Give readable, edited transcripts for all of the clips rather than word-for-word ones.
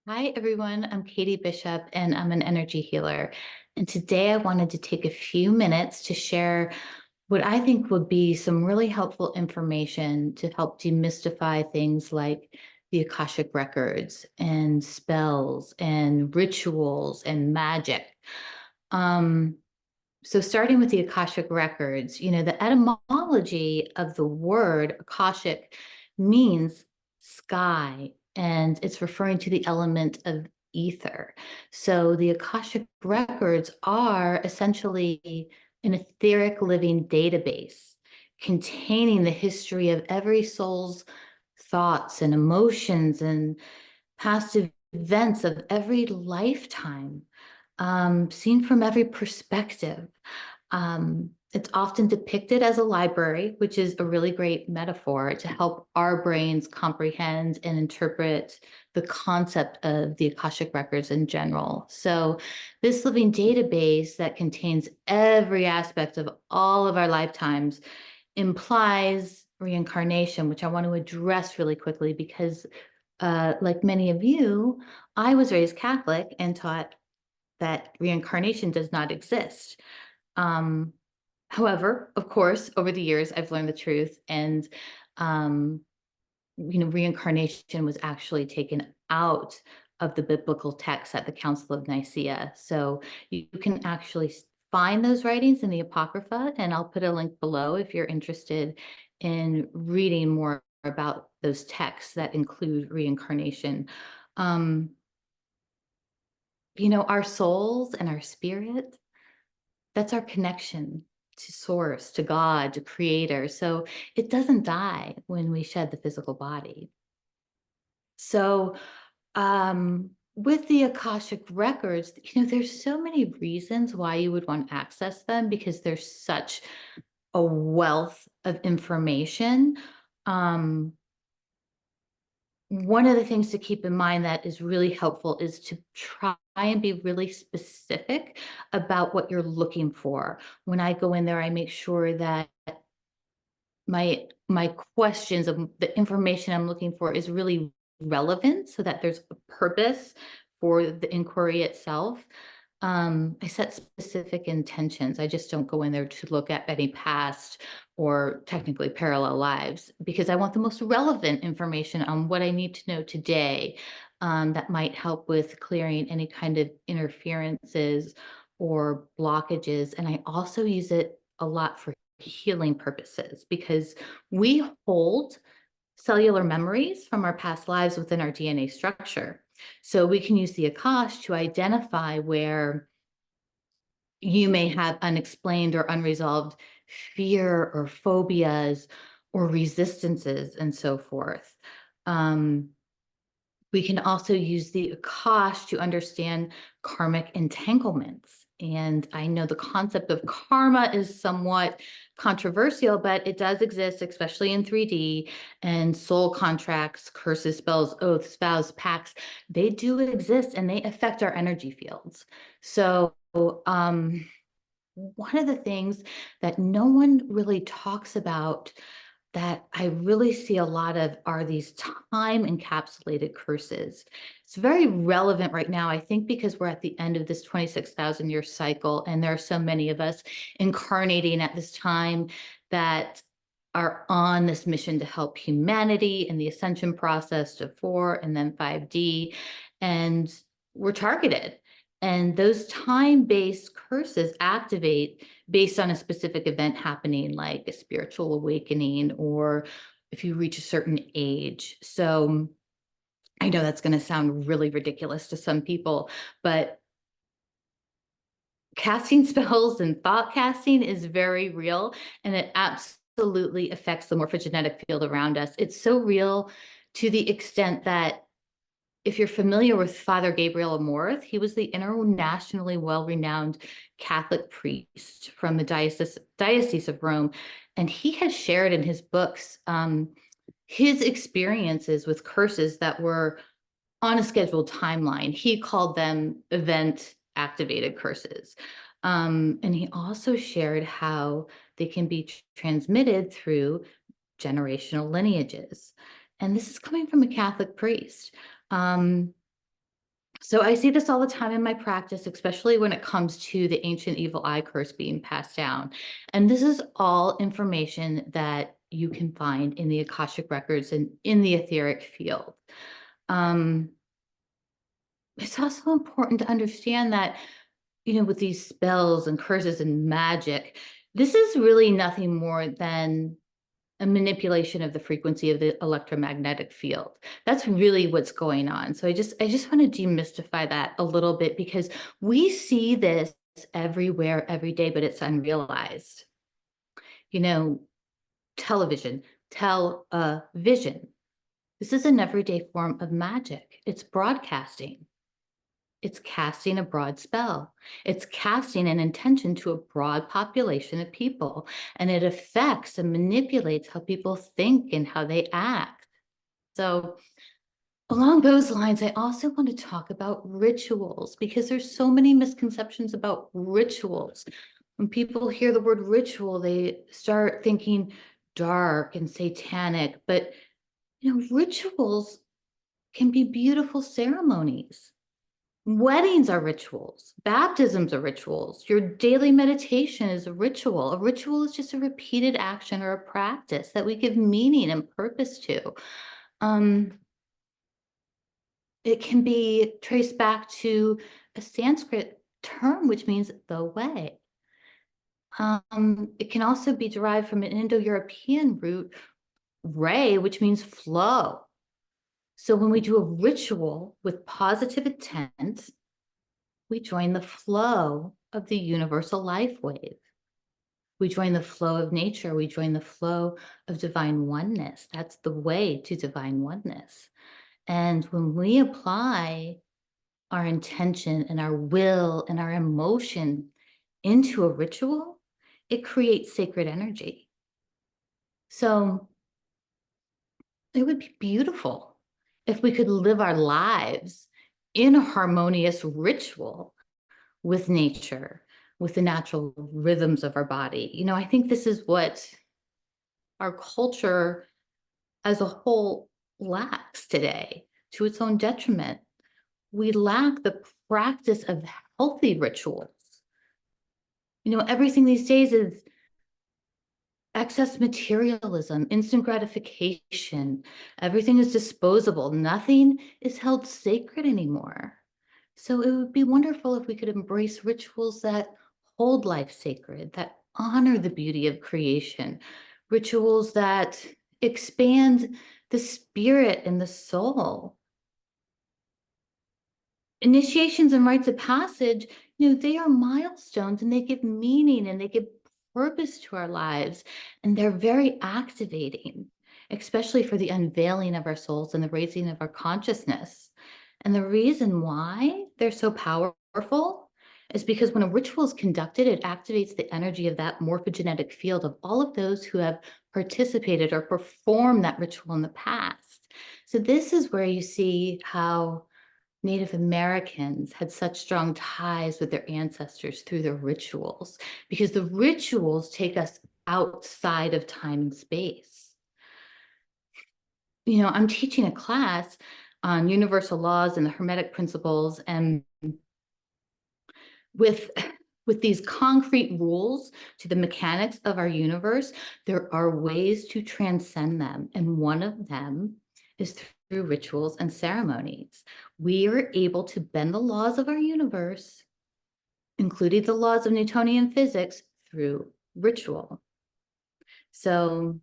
Hi, everyone. I'm Katie Bishop, and I'm an energy healer. And today I wanted to take a few minutes to share what I think would be some really helpful information to help demystify things like the Akashic Records and spells and rituals and magic. Um, so starting with the Akashic Records, the etymology of the word Akashic means sky, and it's referring to the element of ether. So the Akashic Records are essentially an etheric living database containing the history of every soul's thoughts and emotions and past events of every lifetime, seen from every perspective. It's often depicted as a library, which is a really great metaphor to help our brains comprehend and interpret the concept of the Akashic Records in general. So, this living database that contains every aspect of all of our lifetimes implies reincarnation, which I want to address really quickly because, like many of you, I was raised Catholic and taught that reincarnation does not exist. Um, However, of course, over the years, I've learned the truth, and um, reincarnation was actually taken out of the biblical text at the Council of Nicaea. So you can actually find those writings in the Apocrypha, and I'll put a link below if you're interested in reading more about those texts that include reincarnation. Um, our souls and our spirit, that's our connection to source, to God, to creator. So it doesn't die when we shed the physical body. So with the Akashic records, there's so many reasons why you would want to access them because there's such a wealth of information. Um, One of the things to keep in mind that is really helpful is to try and be really specific about what you're looking for. When I go in there, I make sure that my questions of the information I'm looking for is really relevant so that there's a purpose for the inquiry itself. I set specific intentions. I just don't go in there to look at any past or technically parallel lives because I want the most relevant information on what I need to know today, that might help with clearing any kind of interferences or blockages. And I also use it a lot for healing purposes because we hold cellular memories from our past lives within our DNA structure. So we can use the Akash to identify where you may have unexplained or unresolved fear or phobias or resistances and so forth. Um, we can also use the Akash to understand karmic entanglements. And I know the concept of karma is somewhat controversial, but it does exist, especially in 3D. And soul contracts, curses, spells, oaths, vows, pacts, they do exist and they affect our energy fields. So, one of the things that no one really talks about that I really see a lot of are these time encapsulated curses. It's very relevant right now, I think, because we're at the end of this 26,000 year cycle, and there are so many of us incarnating at this time that are on this mission to help humanity in the ascension process to 4 and then 5D. And we're targeted. And those time-based curses activate based on a specific event happening, like a spiritual awakening, or if you reach a certain age. So I know that's going to sound really ridiculous to some people, but casting spells and thought casting is very real, and it absolutely affects the morphogenetic field around us. It's so real to the extent that if you're familiar with Father Gabriel Amorth, he was the internationally well-renowned Catholic priest from the Diocese of Rome, and he has shared in his books his experiences with curses that were on a scheduled timeline. He called them event-activated curses. And he also shared how they can be transmitted through generational lineages. And this is coming from a Catholic priest. Um, So I see this all the time in my practice, especially when it comes to the ancient evil eye curse being passed down. And this is all information that you can find in the Akashic Records and in the etheric field. Um, it's also important to understand that, with these spells and curses and magic, this is really nothing more than a manipulation of the frequency of the electromagnetic field. That's really what's going on. So I just want to demystify that a little bit because we see this everywhere every day, but it's unrealized. You know, television, television. This is an everyday form of magic. It's broadcasting. It's casting a broad spell. It's casting an intention to a broad population of people, and it affects and manipulates how people think and how they act. So, along those lines, I also want to talk about rituals because there's so many misconceptions about rituals. When people hear the word ritual, they start thinking dark and satanic, but rituals can be beautiful ceremonies. Weddings are rituals. Baptisms are rituals. Your daily meditation is a ritual. A ritual is just a repeated action or a practice that we give meaning and purpose to. It can be traced back to a Sanskrit term, which means the way. It can also be derived from an Indo-European root, ray, which means flow. So when we do a ritual with positive intent, we join the flow of the universal life wave. We join the flow of nature. We join the flow of divine oneness. That's the way to divine oneness. And when we apply our intention and our will and our emotion into a ritual, it creates sacred energy. So it would be beautiful if we could live our lives in a harmonious ritual with nature, with the natural rhythms of our body. I think this is what our culture as a whole lacks today to its own detriment. We lack the practice of healthy rituals. Everything these days is excess materialism, instant gratification. Everything is disposable. Nothing is held sacred anymore. So it would be wonderful if we could embrace rituals that hold life sacred, that honor the beauty of creation, rituals that expand the spirit and the soul. Initiations and rites of passage, they are milestones and they give meaning and they give purpose to our lives. And they're very activating, especially for the unveiling of our souls and the raising of our consciousness. And the reason why they're so powerful is because when a ritual is conducted, it activates the energy of that morphogenetic field of all of those who have participated or performed that ritual in the past. So this is where you see how Native Americans had such strong ties with their ancestors through their rituals, because the rituals take us outside of time and space. I'm teaching a class on universal laws and the Hermetic principles, and with these concrete rules to the mechanics of our universe, there are ways to transcend them. And one of them is through rituals and ceremonies. We are able to bend the laws of our universe, including the laws of Newtonian physics, through ritual. So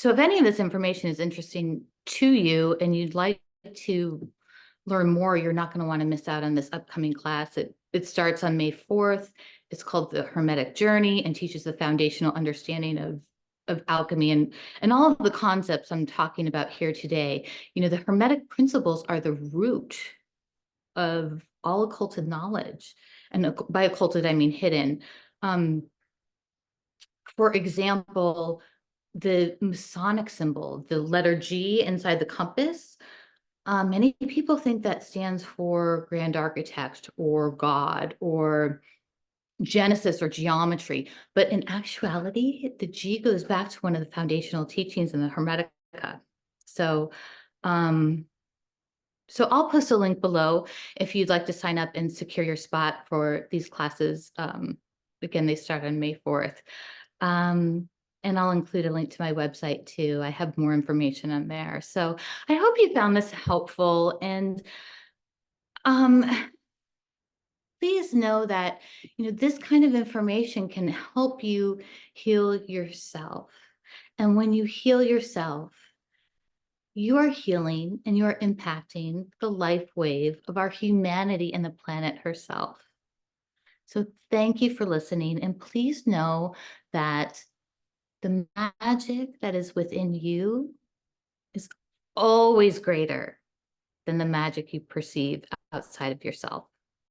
if any of this information is interesting to you and you'd like to learn more, you're not going to want to miss out on this upcoming class. It starts on May 4th. It's called the Hermetic Journey and teaches the foundational understanding of alchemy and all of the concepts I'm talking about here today. The Hermetic principles are the root of all occulted knowledge. And by occulted, I mean hidden. For example, the Masonic symbol, the letter G inside the compass, many people think that stands for grand architect or God or Genesis or geometry, but in actuality, the G goes back to one of the foundational teachings in the Hermetica. So So I'll post a link below if you'd like to sign up and secure your spot for these classes. Again, they start on May 4th. And I'll include a link to my website too. I have more information on there. So I hope you found this helpful. And um, please know that, this kind of information can help you heal yourself. And when you heal yourself, you are healing and you are impacting the life wave of our humanity and the planet herself. So thank you for listening. And please know that the magic that is within you is always greater than the magic you perceive outside of yourself.